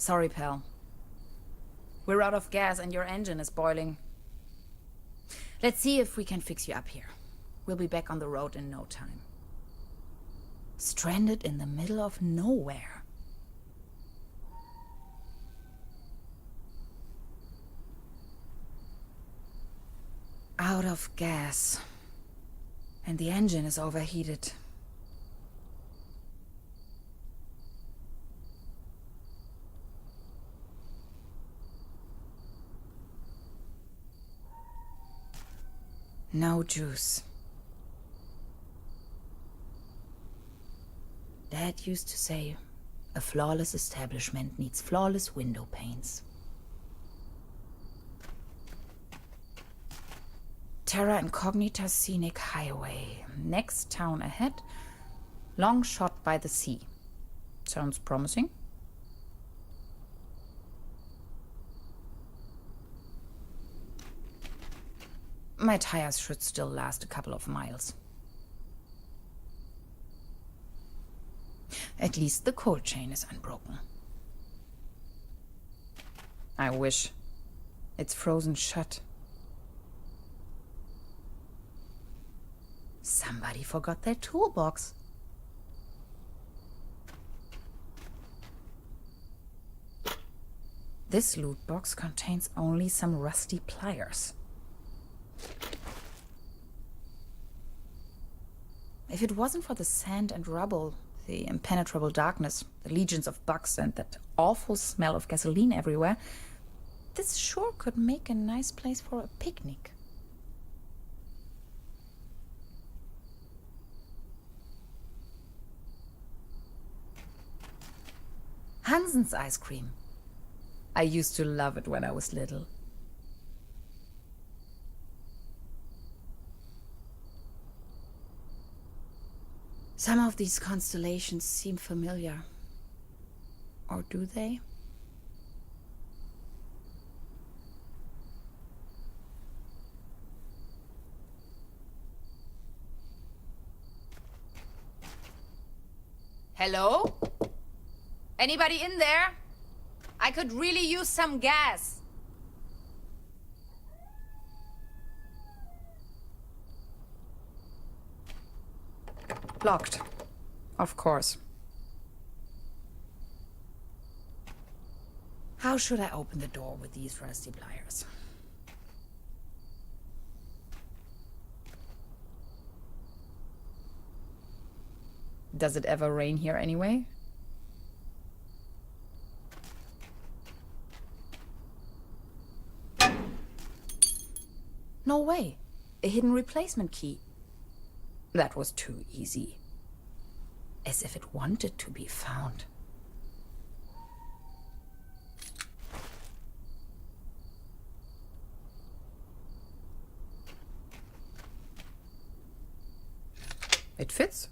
Sorry, pal. We're out of gas and your engine is boiling. Let's see if we can fix you up here. We'll be back on the road in no time. Stranded in the middle of nowhere. Out of gas. And the engine is overheated. No juice. Dad used to say, a flawless establishment needs flawless window panes. Terra Incognita Scenic Highway. Next town ahead. Long shot by the sea. Sounds promising. My tires should still last a couple of miles. At least the cold chain is unbroken. I wish. It's frozen shut. Somebody forgot their toolbox. This loot box contains only some rusty pliers. If it wasn't for the sand and rubble, the impenetrable darkness, the legions of bugs, and that awful smell of gasoline everywhere, this sure could make a nice place for a picnic. Hansen's ice cream. I used to love it when I was little. Some of these constellations seem familiar. Or do they? Hello? Anybody in there? I could really use some gas. Locked. Of course. How should I open the door with these rusty pliers? Does it ever rain here anyway? No way. A hidden replacement key. That was too easy. As if it wanted to be found. It fits.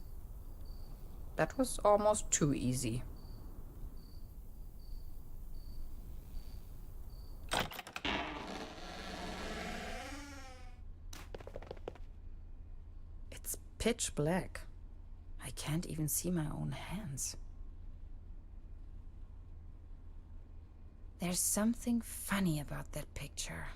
That was almost too easy. It's pitch black. I can't even see my own hands. There's something funny about that picture.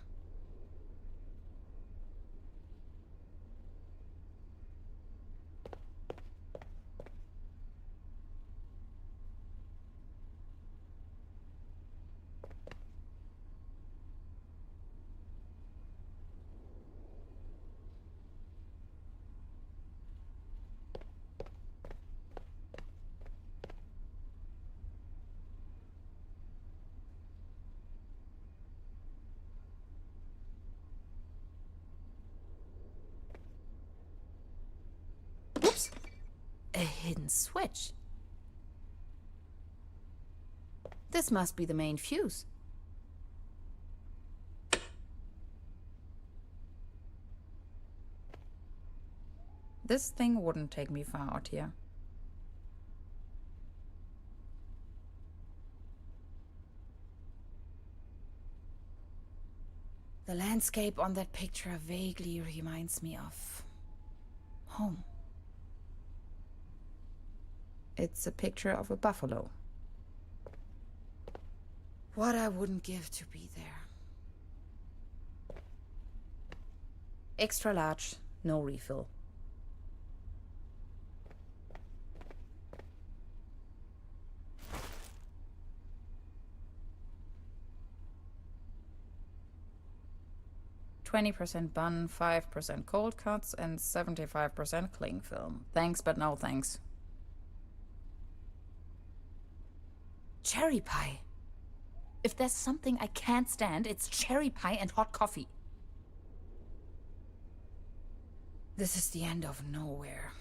Oops! A hidden switch. This must be the main fuse. This thing wouldn't take me far out here. The landscape on that picture vaguely reminds me of home. It's a picture of a buffalo. What I wouldn't give to be there. Extra large, no refill. %20 bun, 5% cold cuts, and 75% cling film. Thanks, but no thanks. Cherry pie. If there's something I can't stand, it's cherry pie and hot coffee. This is the end of nowhere.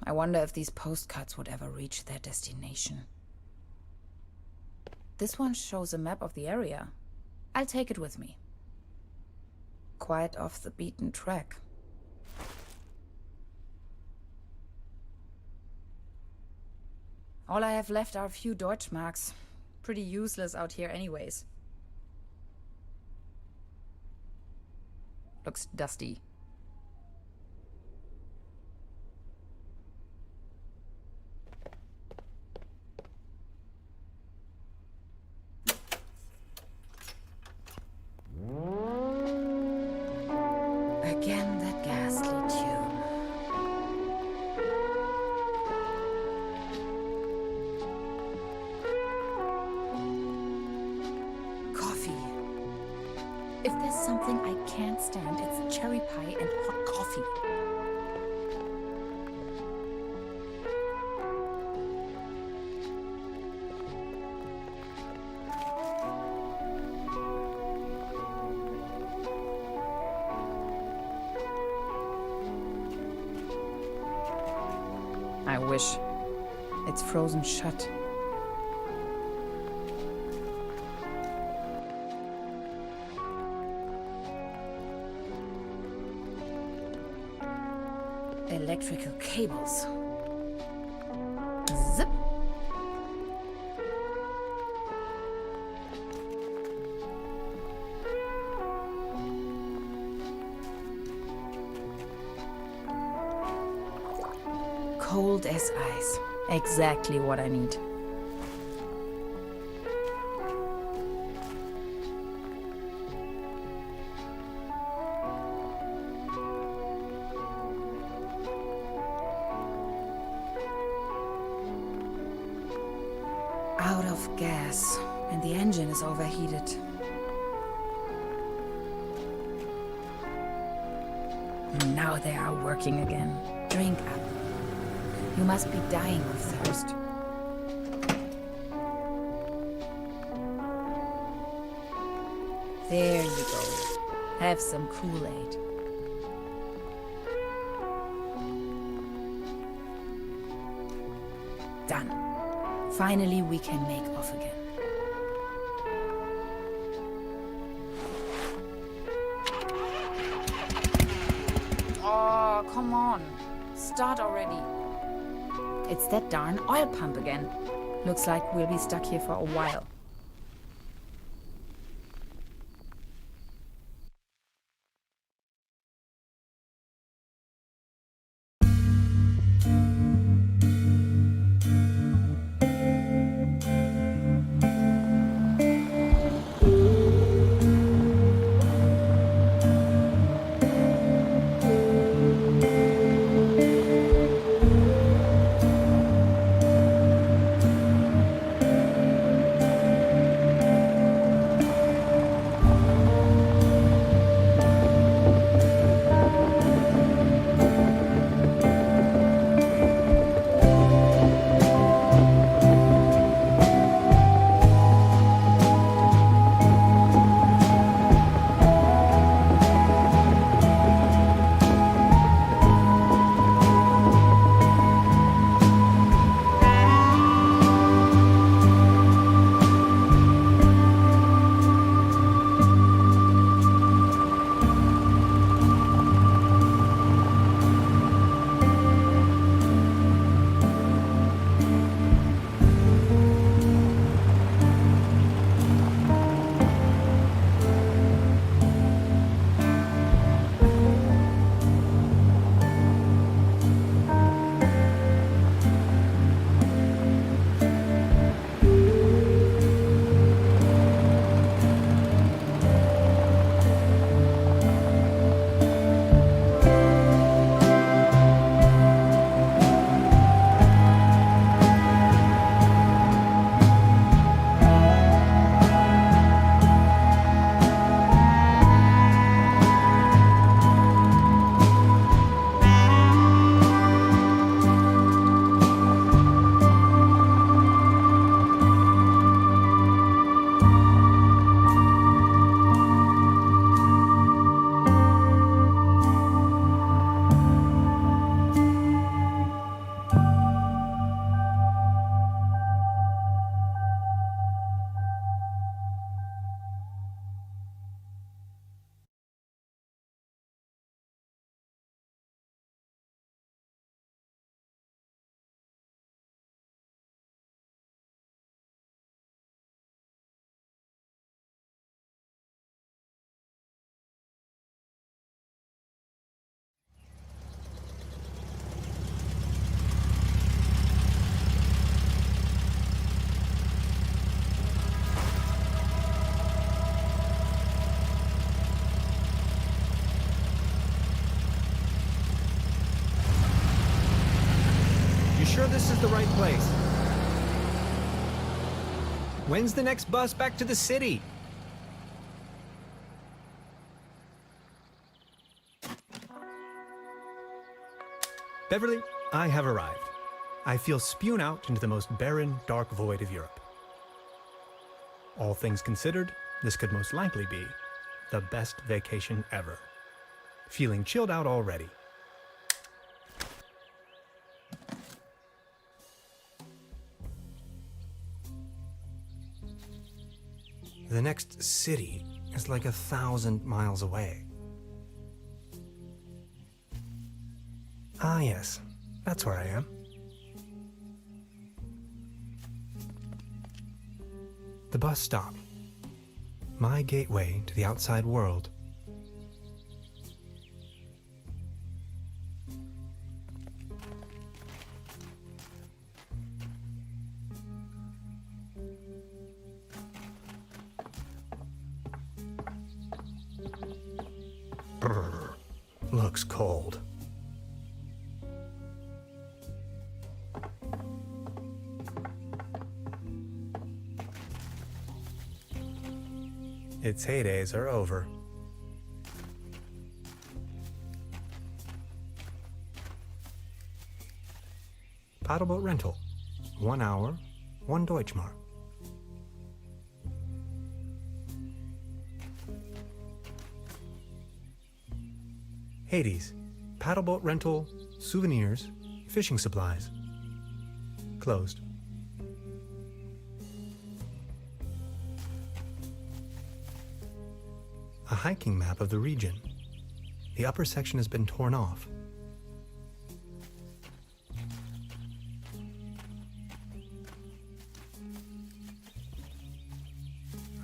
I wonder if these postcards would ever reach their destination. This one shows a map of the area. I'll take it with me. Quite off the beaten track. All I have left are a few Deutschmarks. Pretty useless out here anyways. Looks dusty. Again, that ghastly tune. Coffee. If there's something I can't stand, it's cherry pie and hot coffee. I wish. It's frozen shut. Electrical cables. Zip. Cold as ice. Exactly what I need. Out of gas, and the engine is overheated. Now they are working again. Drink up. You must be dying of thirst. There you go. Have some Kool-Aid. Done. Finally, we can make off again. Oh, come on. Start already. It's that darn oil pump again. Looks like we'll be stuck here for a while. this is the right place. When's the next bus back to the city? Beverly, I have arrived. I feel spewed out into the most barren, dark void of Europe. All things considered, this could most likely be the best vacation ever. Feeling chilled out already. The next city is like 1,000 miles away. Ah, yes, that's where I am. The bus stop. My gateway to the outside world. Brr, looks cold. Its heydays are over. Paddleboat rental. 1 hour, 1 Deutschmark. Hades. Paddleboat rental, souvenirs, fishing supplies. Closed. A hiking map of the region. The upper section has been torn off.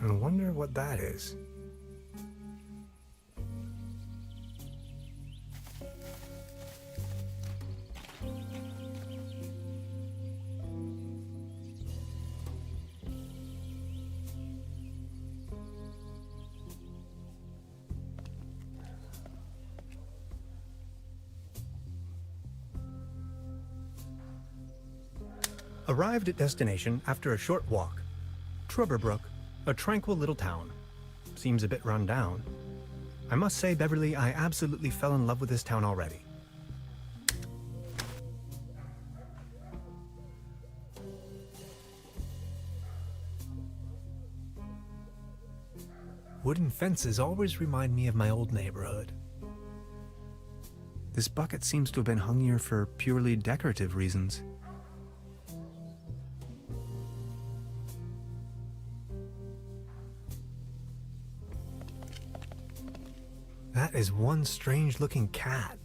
I wonder what that is. Arrived at destination after a short walk. Truberbrook, a tranquil little town. Seems a bit run down. I must say, Beverly, I absolutely fell in love with this town already. Wooden fences always remind me of my old neighborhood. This bucket seems to have been hung here for purely decorative reasons. That is one strange-looking cat.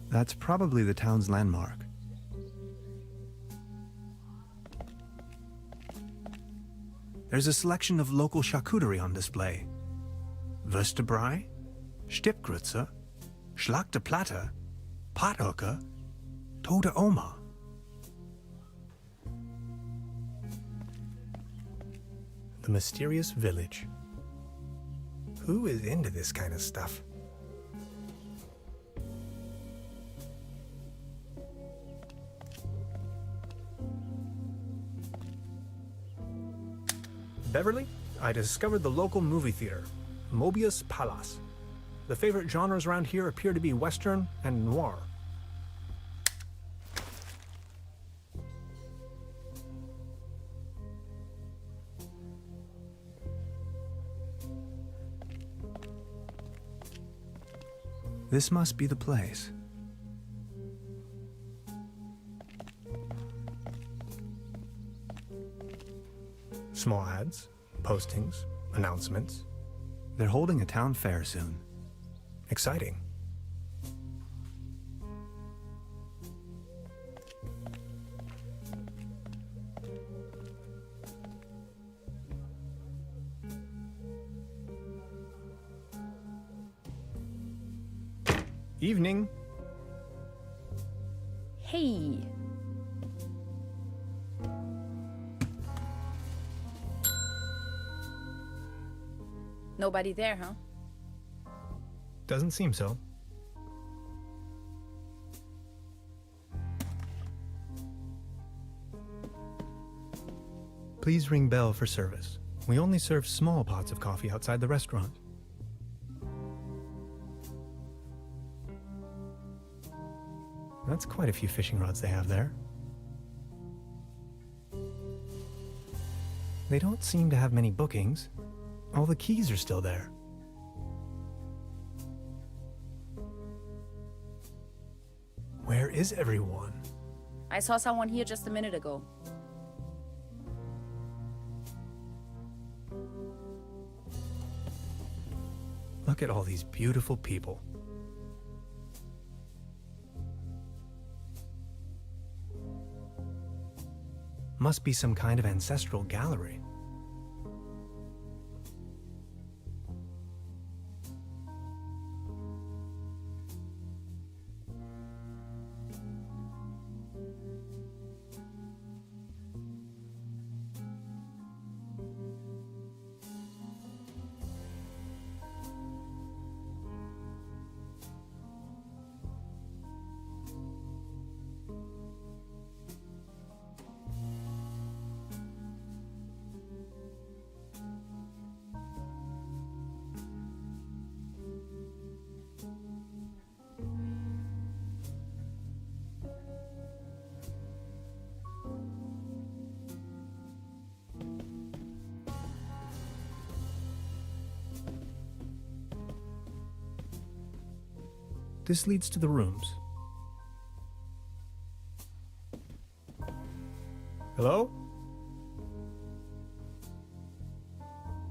That's probably the town's landmark. There's a selection of local charcuterie on display. Würstebrei, Stippgrütze, Schlagte Platte, Pothoeke, Tote Oma. The mysterious village. Who is into this kind of stuff? Beverly, I discovered the local movie theater, Mobius Palace. The favorite genres around here appear to be Western and noir. This must be the place. Small ads, postings, announcements. They're holding a town fair soon. Exciting. Evening. Hey. Nobody there, huh? Doesn't seem so. Please ring bell for service. We only serve small pots of coffee outside the restaurant. That's quite a few fishing rods they have there. They don't seem to have many bookings. All the keys are still there. Where is everyone? I saw someone here just a minute ago. Look at all these beautiful people. Must be some kind of ancestral gallery. This leads to the rooms. Hello?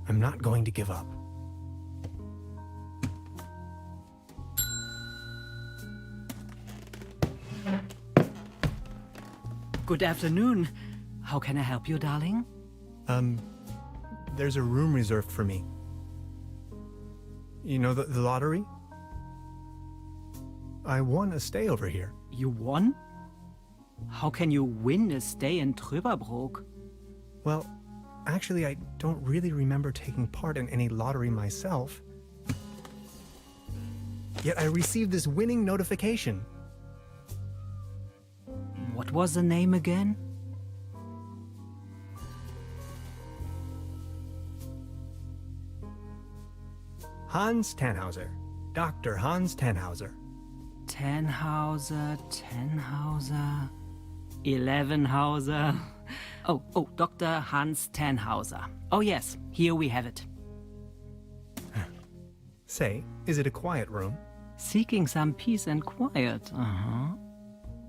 I'm not going to give up. Good afternoon. How can I help you, darling? There's a room reserved for me. You know the lottery? I won a stay over here. You won? How can you win a stay in Truberbrook? Well, actually, I don't really remember taking part in any lottery myself. Yet I received this winning notification. What was the name again? Hans Tannhauser. Dr. Hans Tannhauser. Tannhauser, 11hauser. Oh, Dr. Hans Tannhauser. Oh yes, here we have it. Say, is it a quiet room? Seeking some peace and quiet,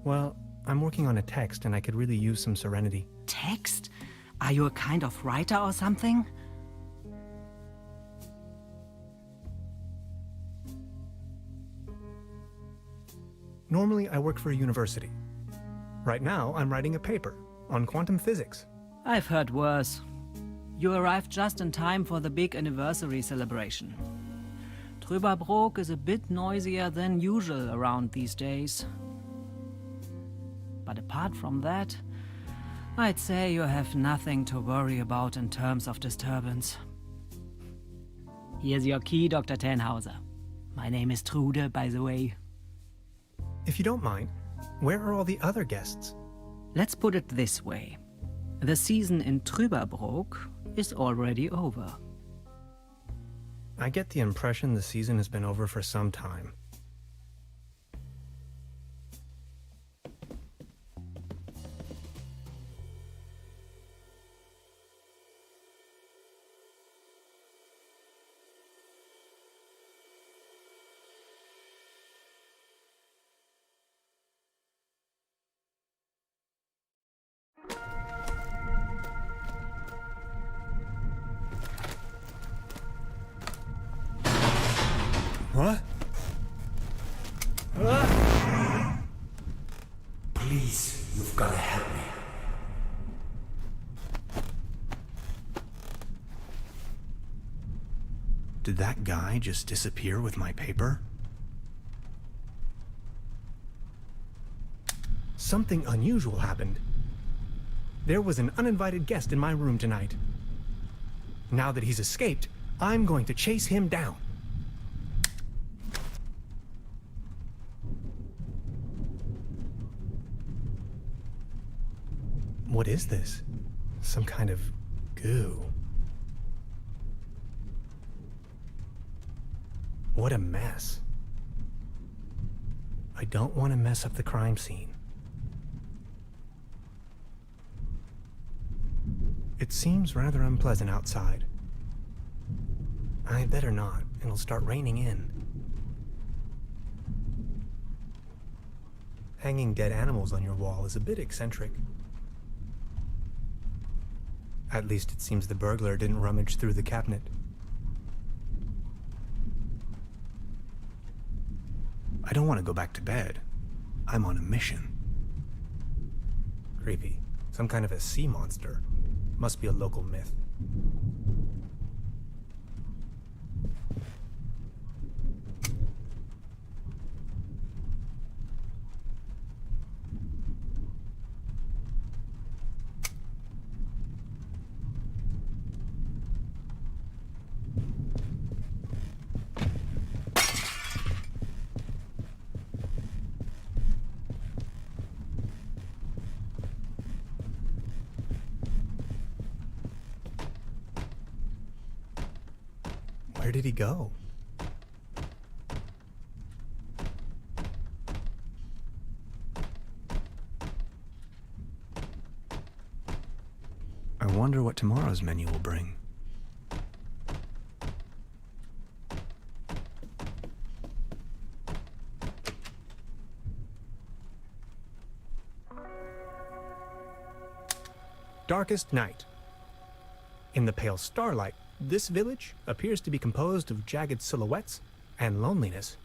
Well, I'm working on a text and I could really use some serenity. Text? Are you a kind of writer or something? Normally, I work for a university. Right now, I'm writing a paper on quantum physics. I've heard worse. You arrived just in time for the big anniversary celebration. Truberbrook is a bit noisier than usual around these days. But apart from that, I'd say you have nothing to worry about in terms of disturbance. Here's your key, Dr. Tannhauser. My name is Trude, by the way. If you don't mind, where are all the other guests? Let's put it this way. The season in Truberbrook is already over. I get the impression the season has been over for some time. What? Please, you've got to help me. Did that guy just disappear with my paper? Something unusual happened. There was an uninvited guest in my room tonight. Now that he's escaped, I'm going to chase him down. What is this? Some kind of goo. What a mess. I don't want to mess up the crime scene. It seems rather unpleasant outside. I better not. It'll start raining in. Hanging dead animals on your wall is a bit eccentric. At least it seems the burglar didn't rummage through the cabinet. I don't want to go back to bed. I'm on a mission. Creepy. Some kind of a sea monster. Must be a local myth. Where did he go? I wonder what tomorrow's menu will bring. Darkest night. In the pale starlight, this village appears to be composed of jagged silhouettes and loneliness.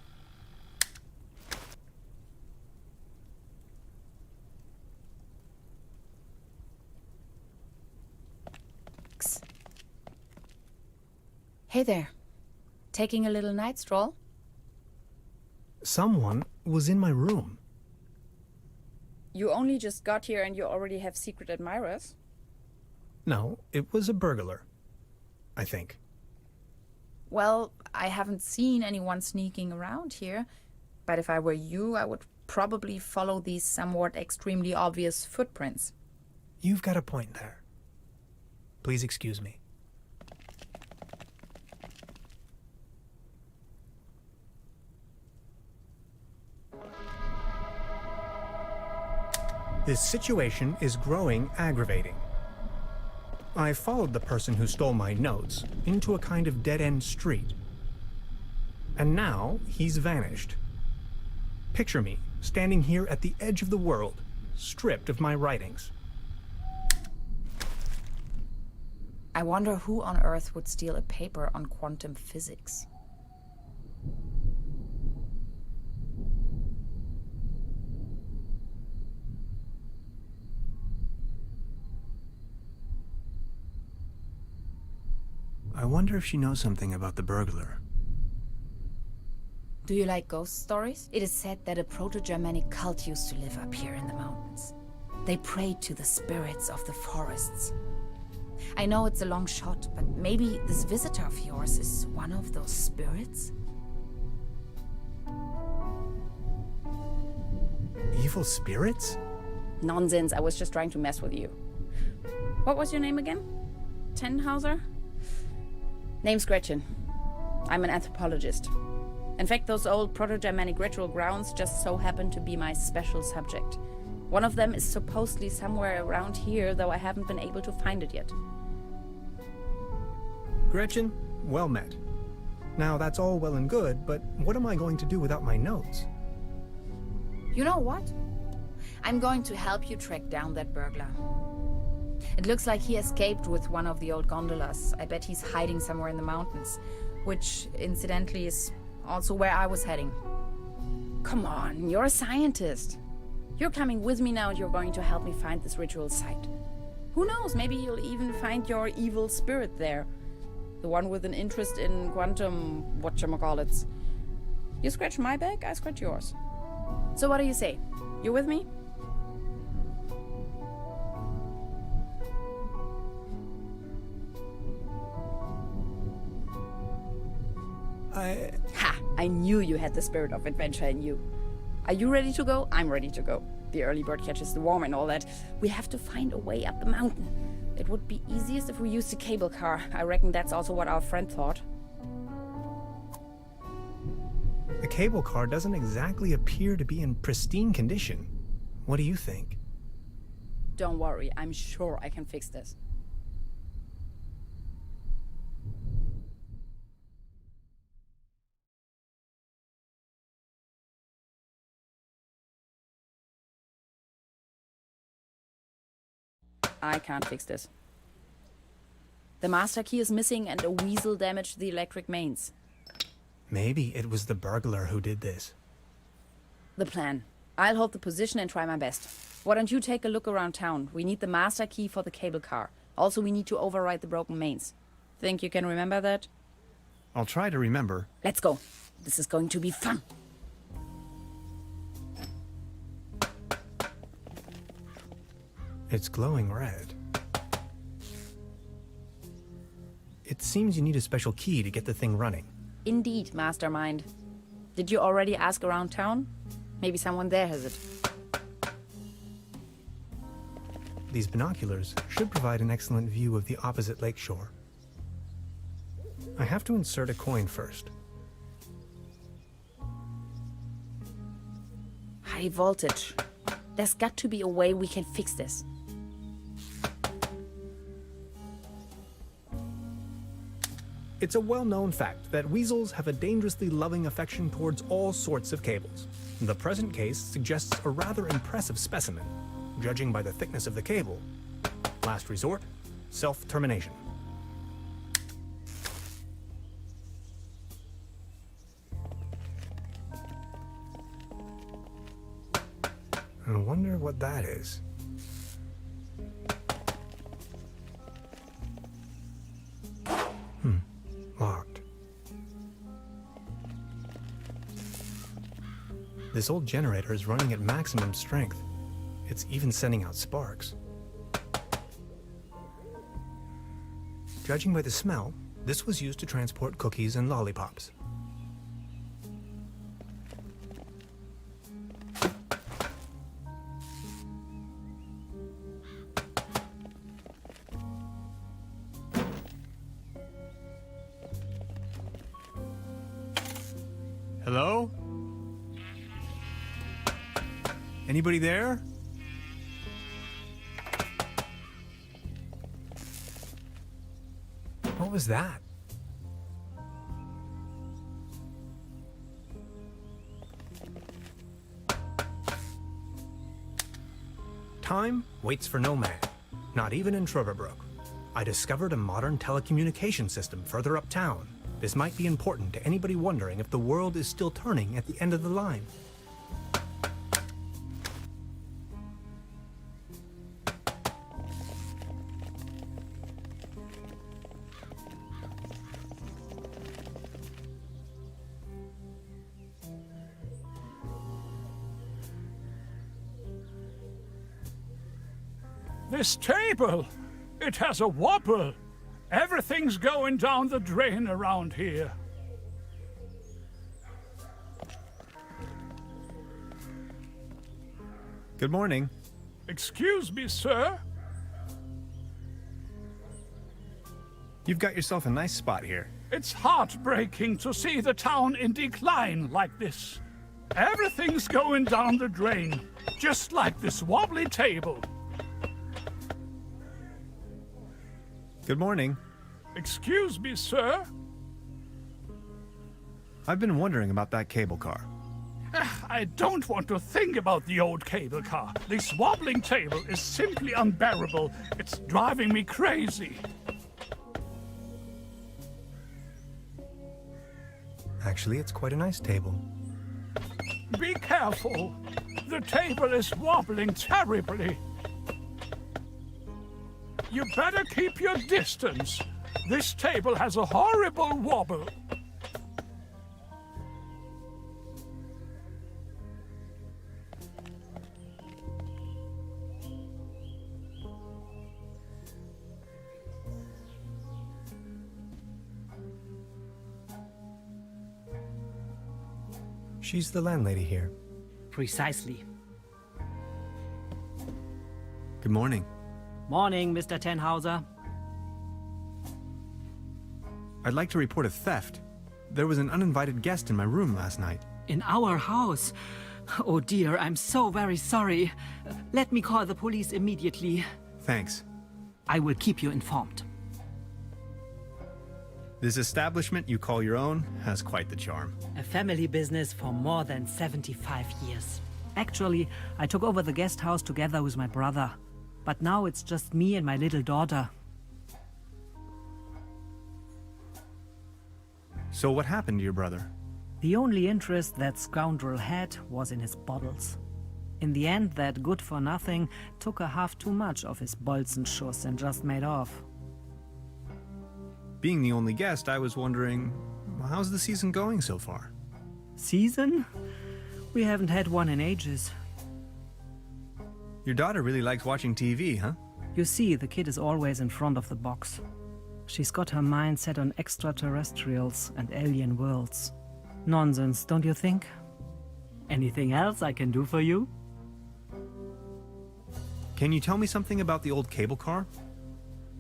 Hey there. Taking a little night stroll? Someone was in my room. You only just got here and you already have secret admirers? No, it was a burglar. I think. Well, I haven't seen anyone sneaking around here, but if I were you, I would probably follow these somewhat extremely obvious footprints. You've got a point there. Please excuse me. This situation is growing aggravating. I followed the person who stole my notes into a kind of dead-end street. And now he's vanished. Picture me standing here at the edge of the world, stripped of my writings. I wonder who on Earth would steal a paper on quantum physics. I wonder if she knows something about the burglar. Do you like ghost stories? It is said that a proto-Germanic cult used to live up here in the mountains. They prayed to the spirits of the forests. I know it's a long shot, but maybe this visitor of yours is one of those spirits? Evil spirits? Nonsense, I was just trying to mess with you. What was your name again? Tenhauser? Name's Gretchen. I'm an anthropologist. In fact, those old Proto-Germanic ritual grounds just so happen to be my special subject. One of them is supposedly somewhere around here, though I haven't been able to find it yet. Gretchen, well met. Now that's all well and good, but what am I going to do without my notes? You know what? I'm going to help you track down that burglar. It looks like he escaped with one of the old gondolas. I bet he's hiding somewhere in the mountains, which, incidentally, is also where I was heading. Come on, you're a scientist. You're coming with me now and you're going to help me find this ritual site. Who knows, maybe you'll even find your evil spirit there. The one with an interest in quantum whatchamacallits. You scratch my back, I scratch yours. So what do you say? You with me? Ha! I knew you had the spirit of adventure in you. Are you ready to go? I'm ready to go. The early bird catches the worm and all that. We have to find a way up the mountain. It would be easiest if we used a cable car. I reckon that's also what our friend thought. The cable car doesn't exactly appear to be in pristine condition. What do you think? Don't worry, I'm sure I can fix this. I can't fix this. The master key is missing and a weasel damaged the electric mains. Maybe it was the burglar who did this. The plan. I'll hold the position and try my best. Why don't you take a look around town? We need the master key for the cable car. Also, we need to override the broken mains. Think you can remember that? I'll try to remember. Let's go. This is going to be fun. It's glowing red. It seems you need a special key to get the thing running. Indeed, mastermind. Did you already ask around town? Maybe someone there has it. These binoculars should provide an excellent view of the opposite lakeshore. I have to insert a coin first. High voltage. There's got to be a way we can fix this. It's a well-known fact that weasels have a dangerously loving affection towards all sorts of cables. The present case suggests a rather impressive specimen, judging by the thickness of the cable. Last resort, self-termination. I wonder what that is. Locked. This old generator is running at maximum strength. It's even sending out sparks. Judging by the smell, this was used to transport cookies and lollipops. Hello? Anybody there? What was that? Time waits for no man, not even in Truberbrook. I discovered a modern telecommunication system further uptown. This might be important to anybody wondering if the world is still turning at the end of the line. This table, it has a wobble. Everything's going down the drain around here. Good morning. Excuse me, sir. You've got yourself a nice spot here. It's heartbreaking to see the town in decline like this. Everything's going down the drain, just like this wobbly table. Good morning. Excuse me, sir. I've been wondering about that cable car. I don't want to think about the old cable car. This wobbling table is simply unbearable. It's driving me crazy. Actually, it's quite a nice table. Be careful. The table is wobbling terribly. You better keep your distance. This table has a horrible wobble. She's the landlady here. Precisely. Good morning. Morning, Mr. Tenhauser. I'd like to report a theft. There was an uninvited guest in my room last night. In our house? Oh dear, I'm so very sorry. Let me call the police immediately. Thanks. I will keep you informed. This establishment you call your own has quite the charm. A family business for more than 75 years. Actually, I took over the guest house together with my brother. But now it's just me and my little daughter. So what happened to your brother? The only interest that scoundrel had was in his bottles. In the end, that good-for-nothing took a half too much of his Bolzenschuss and just made off. Being the only guest, I was wondering, how's the season going so far? Season? We haven't had one in ages. Your daughter really likes watching TV, huh? You see, the kid is always in front of the box. She's got her mind set on extraterrestrials and alien worlds. Nonsense, don't you think? Anything else I can do for you? Can you tell me something about the old cable car?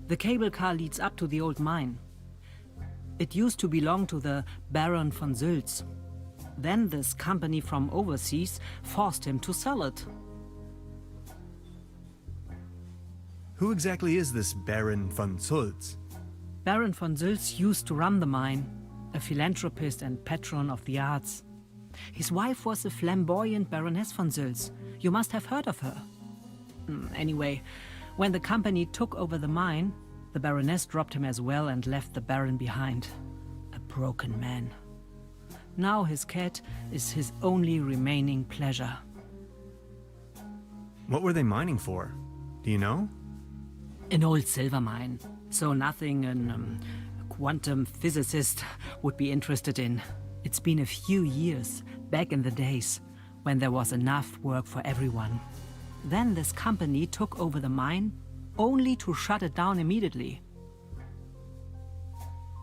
The cable car leads up to the old mine. It used to belong to the Baron von Sülz. Then this company from overseas forced him to sell it. Who exactly is this Baron von Sülz? Baron von Sülz used to run the mine, a philanthropist and patron of the arts. His wife was the flamboyant Baroness von Sülz. You must have heard of her. Anyway, when the company took over the mine, the Baroness dropped him as well and left the Baron behind. A broken man. Now his cat is his only remaining pleasure. What were they mining for? Do you know? An old silver mine, so nothing a quantum physicist would be interested in. It's been a few years, back in the days, when there was enough work for everyone. Then this company took over the mine, only to shut it down immediately.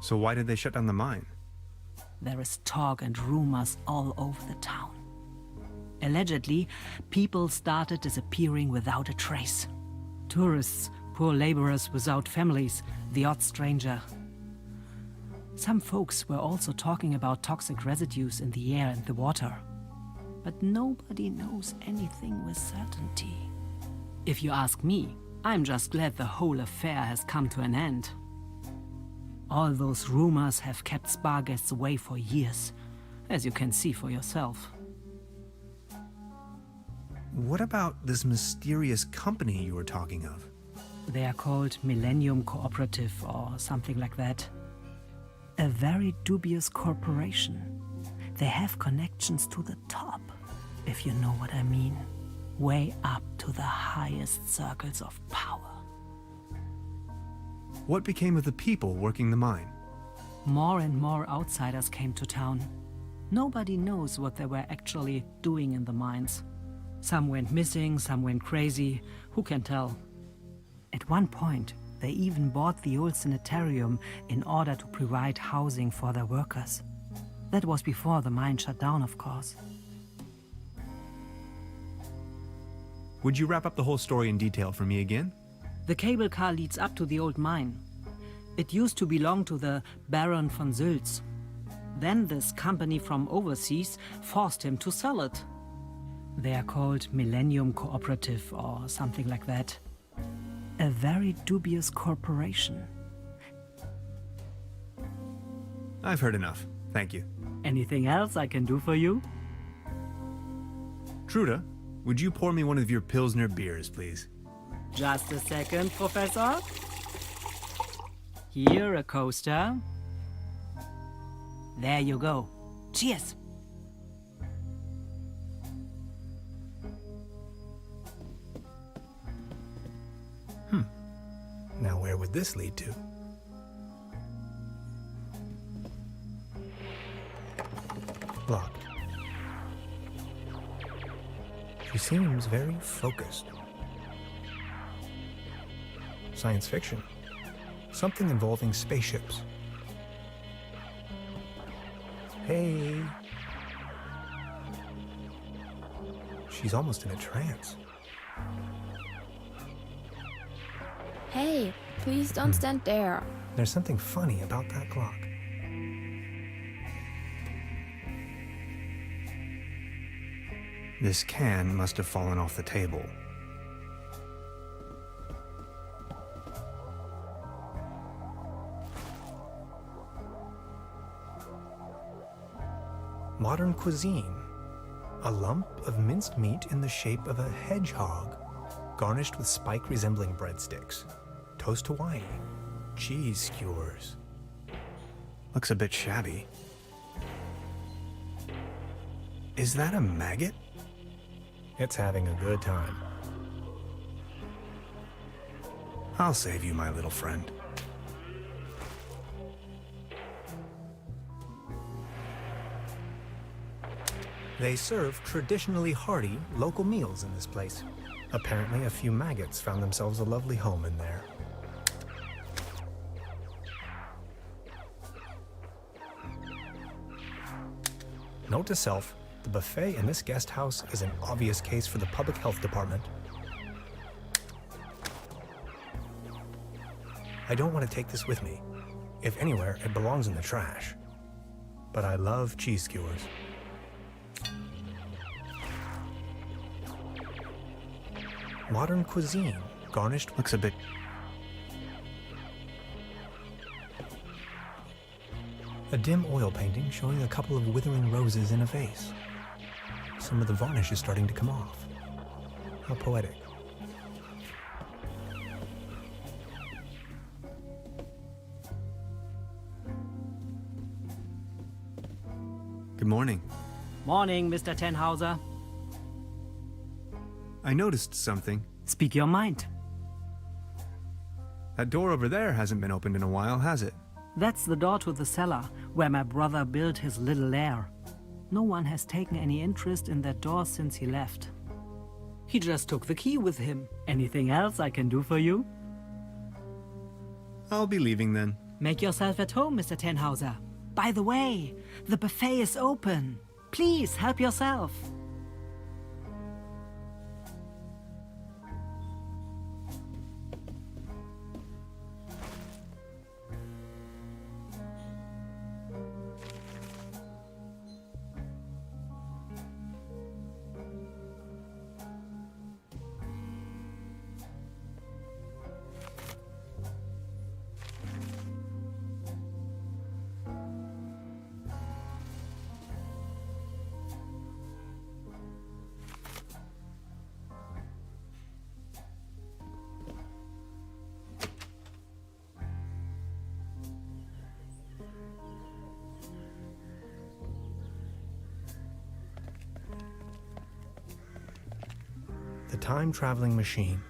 So why did they shut down the mine? There is talk and rumors all over the town. Allegedly, people started disappearing without a trace. Tourists, poor laborers without families, the odd stranger. Some folks were also talking about toxic residues in the air and the water. But nobody knows anything with certainty. If you ask me, I'm just glad the whole affair has come to an end. All those rumors have kept spa guests away for years, as you can see for yourself. What about this mysterious company you were talking of? They are called Millennium Cooperative or something like that. A very dubious corporation. They have connections to the top, if you know what I mean. Way up to the highest circles of power. What became of the people working the mine? More and more outsiders came to town. Nobody knows what they were actually doing in the mines. Some went missing, some went crazy. Who can tell? At one point, they even bought the old sanitarium in order to provide housing for their workers. That was before the mine shut down, of course. Would you wrap up the whole story in detail for me again? The cable car leads up to the old mine. It used to belong to the Baron von Sülz. Then this company from overseas forced him to sell it. They are called Millennium Cooperative or something like that. A very dubious corporation. I've heard enough. Thank you. Anything else I can do for you? Truda, would you pour me one of your Pilsner beers, please? Just a second, Professor. Here, a coaster. There you go. Cheers! Now where would this lead to? Locked. She seems very focused. Science fiction. Something involving spaceships. Hey. she's almost in a trance. Hey, please don't stand there. There's something funny about that clock. This can must have fallen off the table. Modern cuisine. A lump of minced meat in the shape of a hedgehog, garnished with spike resembling breadsticks. Toast Hawaii. Cheese skewers. Looks a bit shabby. Is that a maggot? It's having a good time. I'll save you, my little friend. They serve traditionally hearty local meals in this place. Apparently, a few maggots found themselves a lovely home in there. Note to self, the buffet in this guest house is an obvious case for the public health department. I don't want to take this with me. If anywhere, it belongs in the trash. But I love cheese skewers. Modern cuisine, garnished, looks a bit... A dim oil painting showing a couple of withering roses in a vase. Some of the varnish is starting to come off. How poetic. Good morning. Morning, Mr. Tenhauser. I noticed something. Speak your mind. That door over there hasn't been opened in a while, has it? That's the door to the cellar, where my brother built his little lair. No one has taken any interest in that door since he left. He just took the key with him. Anything else I can do for you? I'll be leaving then. Make yourself at home, Mr. Tenhauser. By the way, the buffet is open. Please help yourself. The time-traveling machine.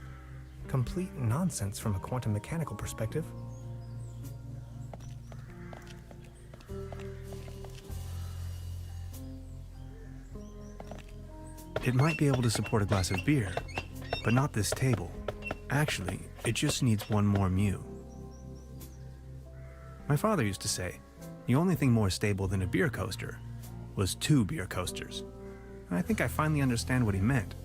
Complete nonsense from a quantum mechanical perspective. It might be able to support a glass of beer, but not this table. Actually, it just needs one more mew. My father used to say, the only thing more stable than a beer coaster was 2 beer coasters. And I think I finally understand what he meant.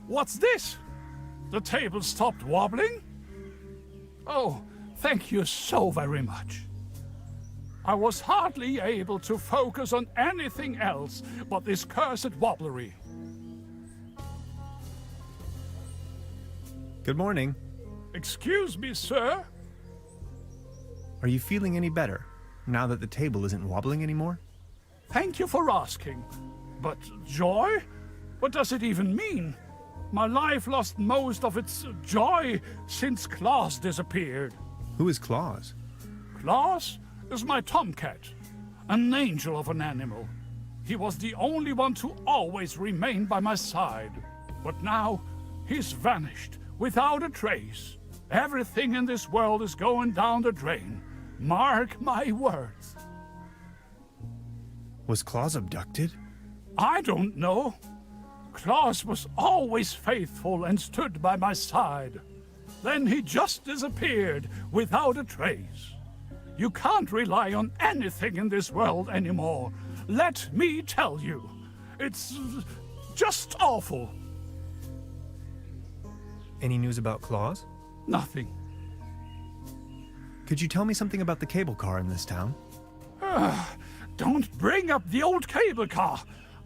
What's this? The table stopped wobbling? Oh, thank you so very much. I was hardly able to focus on anything else but this cursed wobblery. Good morning. Excuse me, sir? Are you feeling any better now that the table isn't wobbling anymore? Thank you for asking. But joy? What does it even mean? My life lost most of its joy since Claus disappeared. Who is Claus? Claus is my tomcat, an angel of an animal. He was the only one to always remain by my side. But now, he's vanished, without a trace. Everything in this world is going down the drain. Mark my words. Was Claus abducted? I don't know. Claus was always faithful and stood by my side. Then he just disappeared without a trace. You can't rely on anything in this world anymore. Let me tell you. It's just awful. Any news about Claus? Nothing. Could you tell me something about the cable car in this town? Don't bring up the old cable car.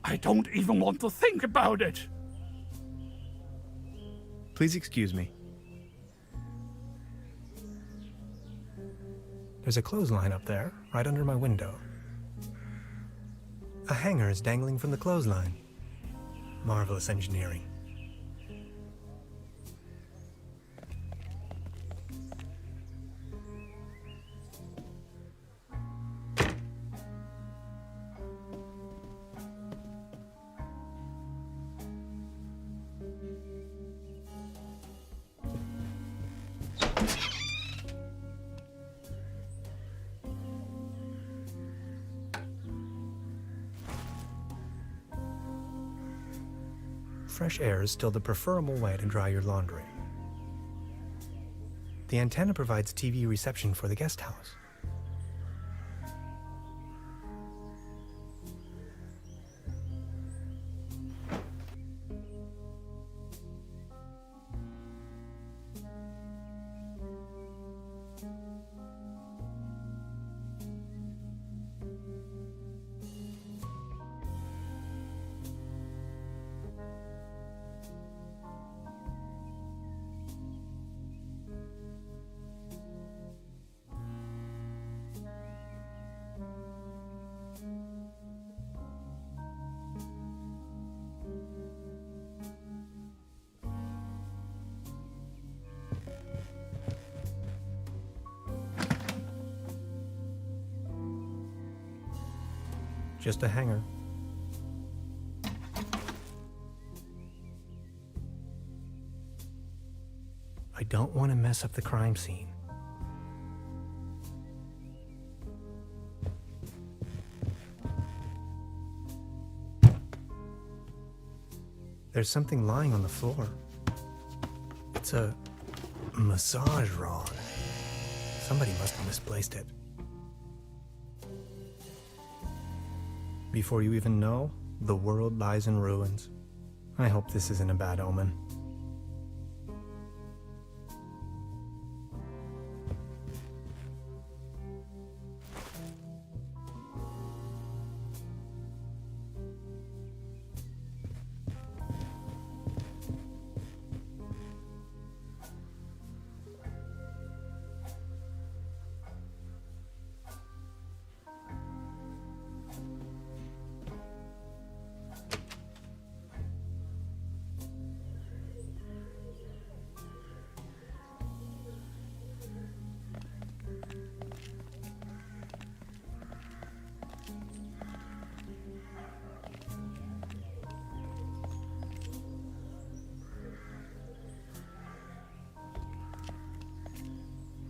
I don't even want to think about it. Please excuse me. There's a clothesline up there, right under my window. A hanger is dangling from the clothesline. Marvelous engineering. Fresh air is still the preferable way to dry your laundry. The antenna provides TV reception for the guest house. Just a hanger. I don't want to mess up the crime scene. There's something lying on the floor. It's a massage rod. Somebody must have misplaced it. Before you even know, the world lies in ruins. I hope this isn't a bad omen.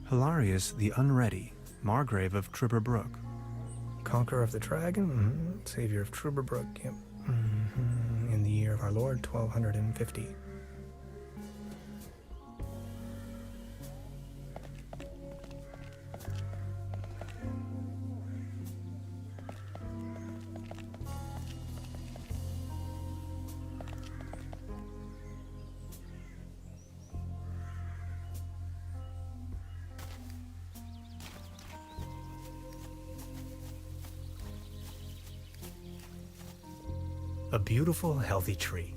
Hilarious the Unready, Margrave of Truberbrook. Conqueror of the Dragon, Savior of Truberbrook, yep. In the year of our Lord, 1250. A beautiful, healthy tree.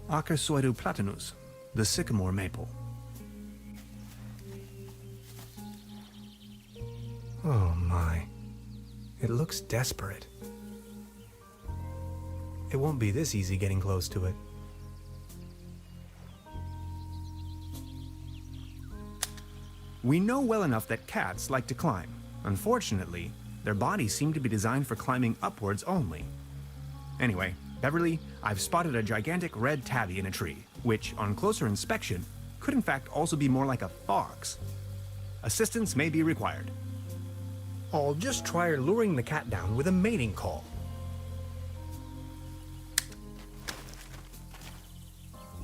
Acersoidu platanus, the sycamore maple. Oh my. It looks desperate. It won't be this easy getting close to it. We know well enough that cats like to climb. Unfortunately, their bodies seem to be designed for climbing upwards only. Anyway, Beverly, I've spotted a gigantic red tabby in a tree, which, on closer inspection, could in fact also be more like a fox. Assistance may be required. I'll just try luring the cat down with a mating call.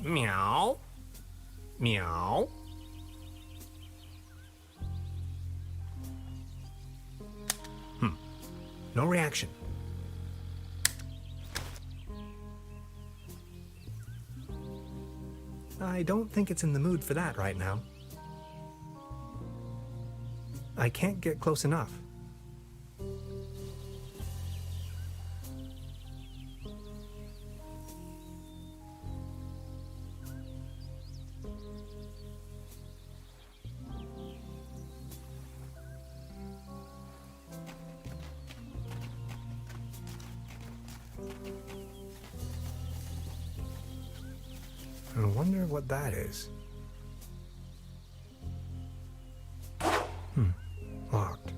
Meow. Meow. No reaction. I don't think it's in the mood for that right now. I can't get close enough. I wonder what that is. Locked.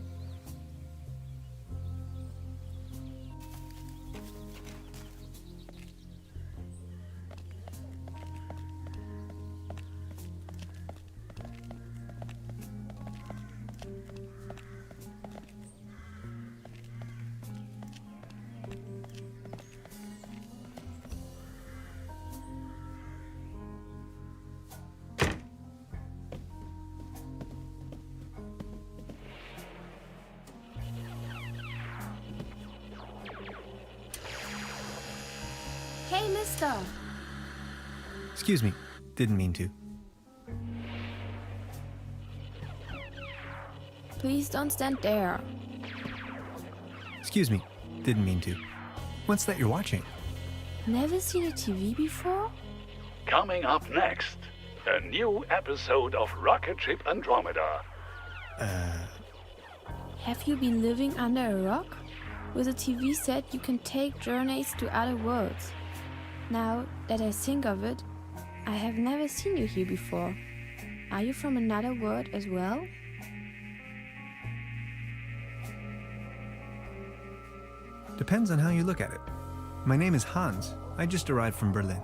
Hey, mister! Excuse me, didn't mean to. Please don't stand there. Excuse me, didn't mean to. What's that you're watching? Never seen a TV before? Coming up next, a new episode of Rocket Ship Andromeda. Have you been living under a rock? With a TV set, you can take journeys to other worlds. Now that I think of it, I have never seen you here before. Are you from another world as well? Depends on how you look at it. My name is Hans. I just arrived from Berlin.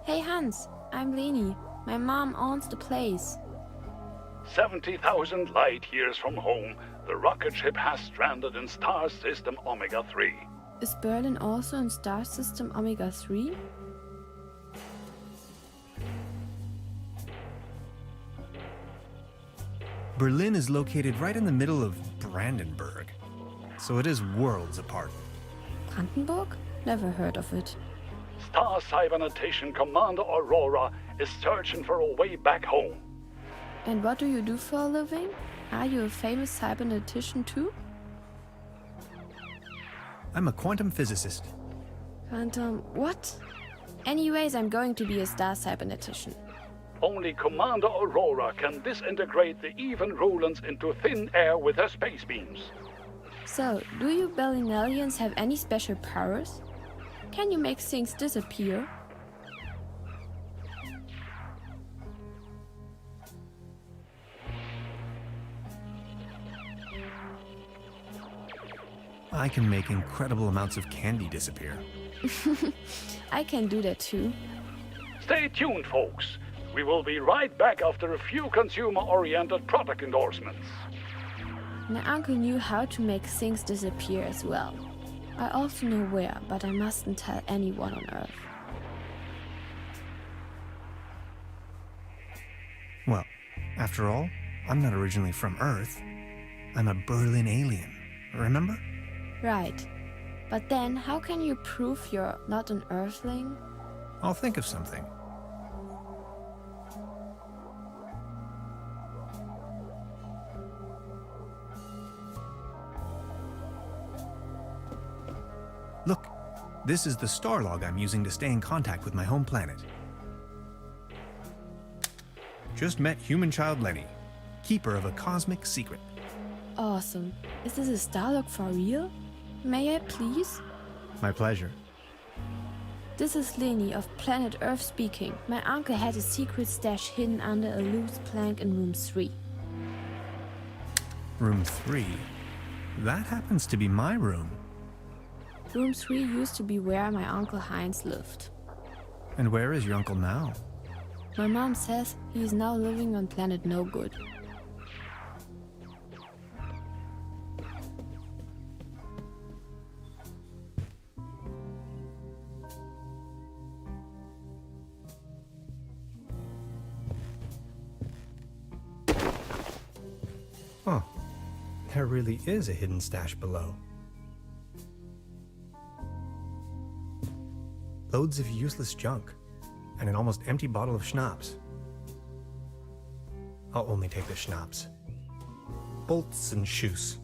Hey Hans, I'm Leni. My mom owns the place. 70,000 light years from home, the rocket ship has stranded in star system Omega 3. Is Berlin also in star system Omega 3? Berlin is located right in the middle of Brandenburg, so it is worlds apart. Brandenburg? Never heard of it. Star Cybernetation Commander Aurora is searching for a way back home. And what do you do for a living? Are you a famous cybernetician too? I'm a quantum physicist. Quantum what? Anyways, I'm going to be a star cybernetician. Only Commander Aurora can disintegrate the even Rulans into thin air with her space beams. So, do you Berlinalians have any special powers? Can you make things disappear? I can make incredible amounts of candy disappear. I can do that too. Stay tuned, folks. We will be right back after a few consumer-oriented product endorsements. My uncle knew how to make things disappear as well. I also know where, but I mustn't tell anyone on Earth. Well, after all, I'm not originally from Earth. I'm a Berlin alien, remember? Right. But then, how can you prove you're not an Earthling? I'll think of something. Look, this is the star log I'm using to stay in contact with my home planet. Just met human child Lenny, keeper of a cosmic secret. Awesome. Is this a star log for real? May I please? My pleasure. This is Leni of planet Earth speaking. My uncle had a secret stash hidden under a loose plank in room 3. Room 3? That happens to be my room. Room 3 used to be where my Uncle Heinz lived. And where is your uncle now? My mom says he is now living on planet No Good. Oh, there really is a hidden stash below. Loads of useless junk, and an almost empty bottle of schnapps. I'll only take the schnapps. Bolts and shoes.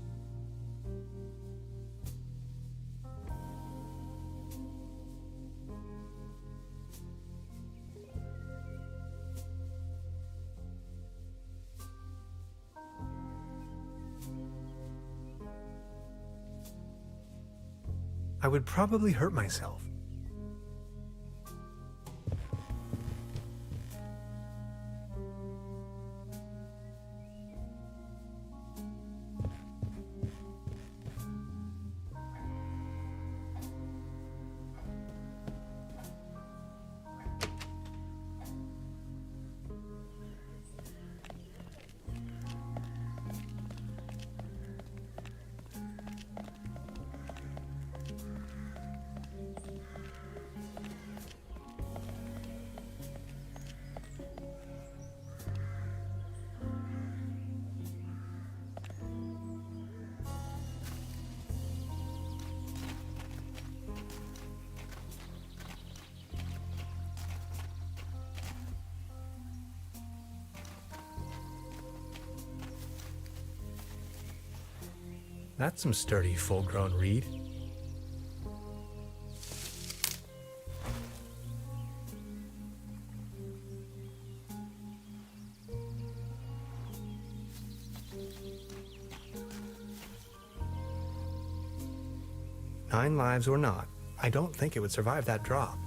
I would probably hurt myself. That's some sturdy, full-grown reed. Nine lives or not, I don't think it would survive that drop.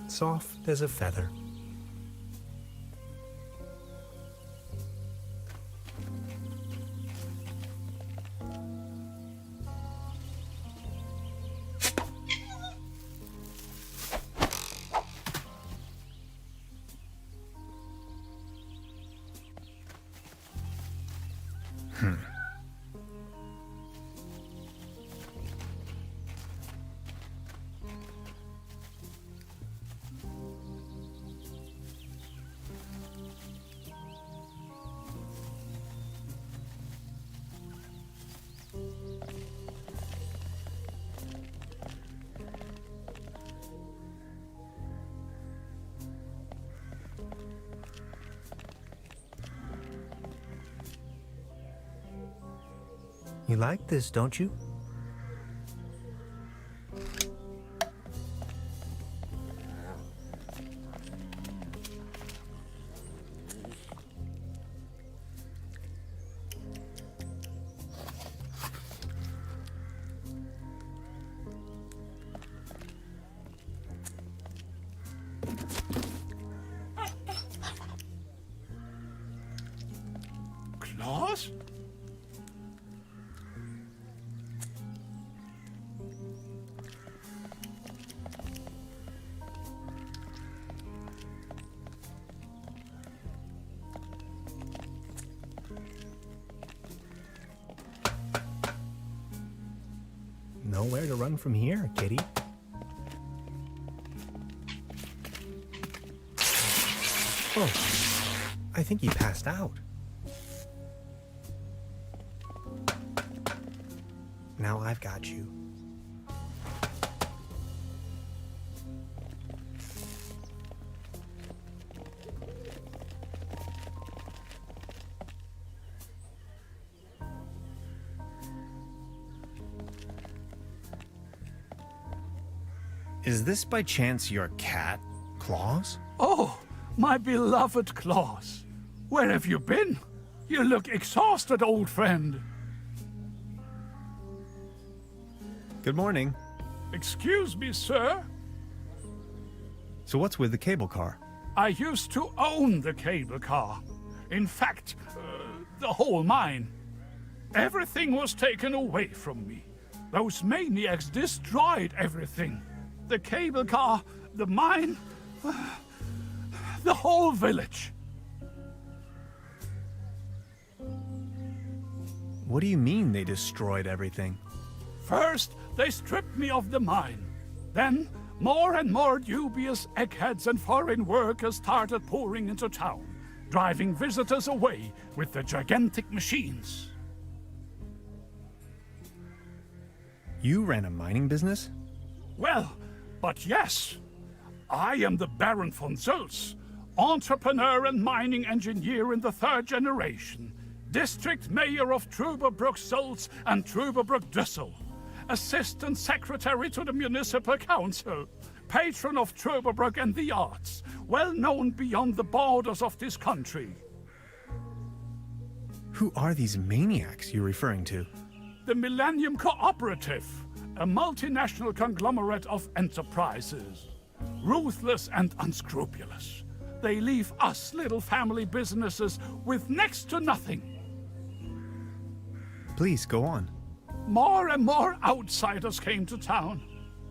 Soft as a feather. You like this, don't you? Claus? Nowhere to run from here, kitty. Oh, I think he passed out. Now I've got you. Is this by chance your cat, Claus? Oh, my beloved Claus. Where have you been? You look exhausted, old friend. Good morning. Excuse me, sir. So what's with the cable car? I used to own the cable car. In fact, the whole mine. Everything was taken away from me. Those maniacs destroyed everything. The cable car, the mine, the whole village. What do you mean they destroyed everything? First, they stripped me of the mine. Then, more and more dubious eggheads and foreign workers started pouring into town, driving visitors away with the gigantic machines. You ran a mining business? Well, but yes. I am the Baron von Zölz, entrepreneur and mining engineer in the 3rd generation, district mayor of Truberbrook Zölz and Truberbrook Düssel, assistant secretary to the municipal council, patron of Truberbrook and the arts, well known beyond the borders of this country. Who are these maniacs you're referring to? The Millennium Cooperative, a multinational conglomerate of enterprises. Ruthless and unscrupulous. They leave us little family businesses with next to nothing. Please, go on. More and more outsiders came to town.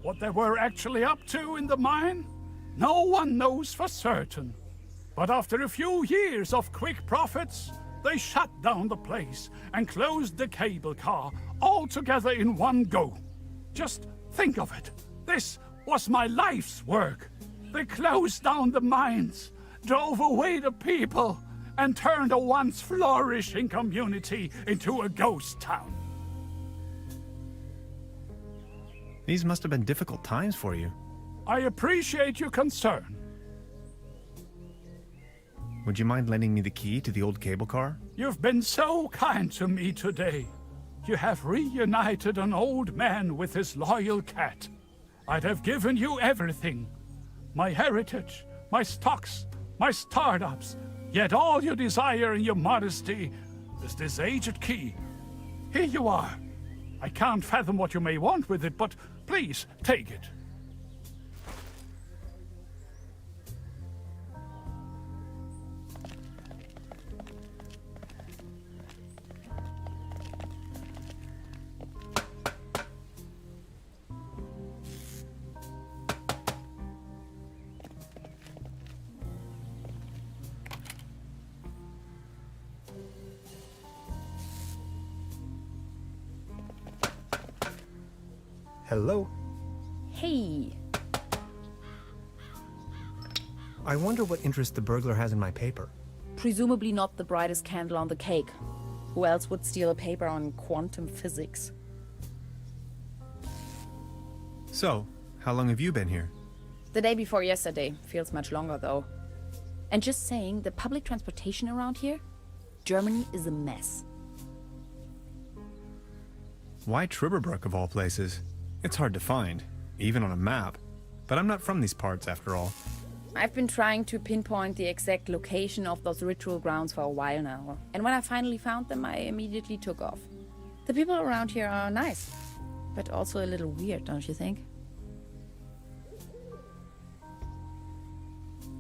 What they were actually up to in the mine, no one knows for certain. But after a few years of quick profits, they shut down the place and closed the cable car all together in one go. Just think of it. This was my life's work. They closed down the mines, drove away the people, and turned a once flourishing community into a ghost town. These must have been difficult times for you. I appreciate your concern. Would you mind lending me the key to the old cable car? You've been so kind to me today. You have reunited an old man with his loyal cat. I'd have given you everything. My heritage, my stocks, my startups. Yet all you desire in your modesty is this aged key. Here you are. I can't fathom what you may want with it, but please take it. Hello? Hey, I wonder what interest the burglar has in my paper. presumably not the brightest candle on the cake. Who else would steal a paper on quantum physics? So, how long have you been here? The day before yesterday. Feels much longer, though. And just saying, the public transportation around here? Germany is a mess. Why Truberbrook of all places? It's hard to find, even on a map. But I'm not from these parts, after all. I've been trying to pinpoint the exact location of those ritual grounds for a while now. And when I finally found them, I immediately took off. The people around here are nice. But also a little weird, don't you think?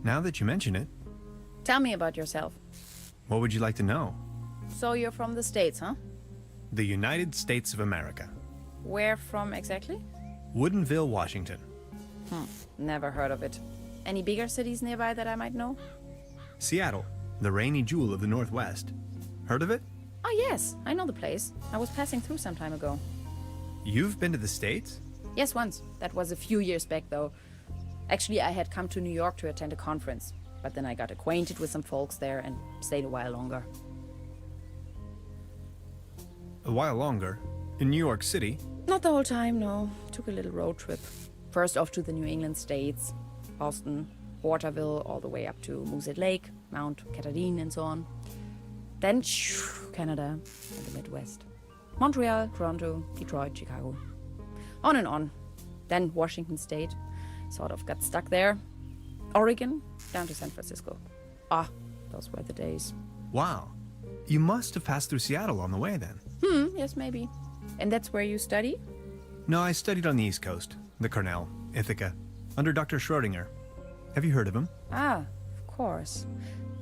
Now that you mention it, Tell me about yourself. what would you like to know? So you're from the States, huh? The United States of America. Where from exactly? Woodinville, Washington. Never heard of it. Any bigger cities nearby that I might know? Seattle, the rainy jewel of the Northwest. Heard of it? Oh yes, I know the place. I was passing through some time ago. You've been to the States? Yes, once. That was a few years back, though. Actually, I had come to New York to attend a conference. But then I got acquainted with some folks there and stayed a while longer. A while longer. In New York City? Not the whole time, no. Took a little road trip. First off to the New England states. Boston, Waterville, all the way up to Moosehead Lake, Mount Catherine, and so on. Then, Canada and the Midwest. Montreal, Toronto, Detroit, Chicago. On and on. Then Washington State. Sort of got stuck there. Oregon, down to San Francisco. Ah, those were the days. Wow. You must have passed through Seattle on the way then. Yes, maybe. And that's where you study? No, I studied on the East Coast, the Cornell, Ithaca, under Dr. Schrodinger. Have you heard of him? Ah, of course.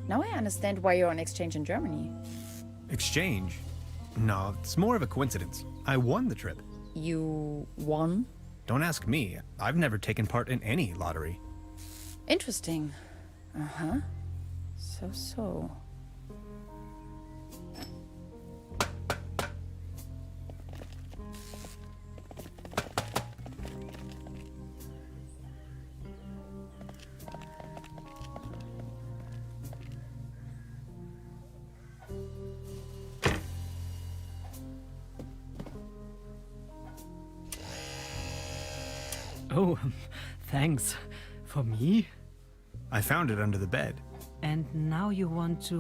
Now I understand why you're on exchange in Germany. Exchange? No, it's more of a coincidence. I won the trip. You won? Don't ask me. I've never taken part in any lottery. Interesting. Uh-huh. So. Oh, thanks. For me? I found it under the bed. And now you want to,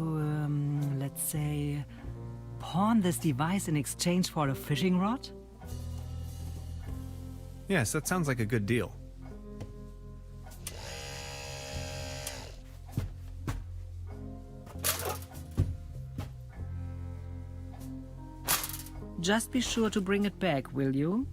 let's say, pawn this device in exchange for a fishing rod? Yes, that sounds like a good deal. Just be sure to bring it back, will you?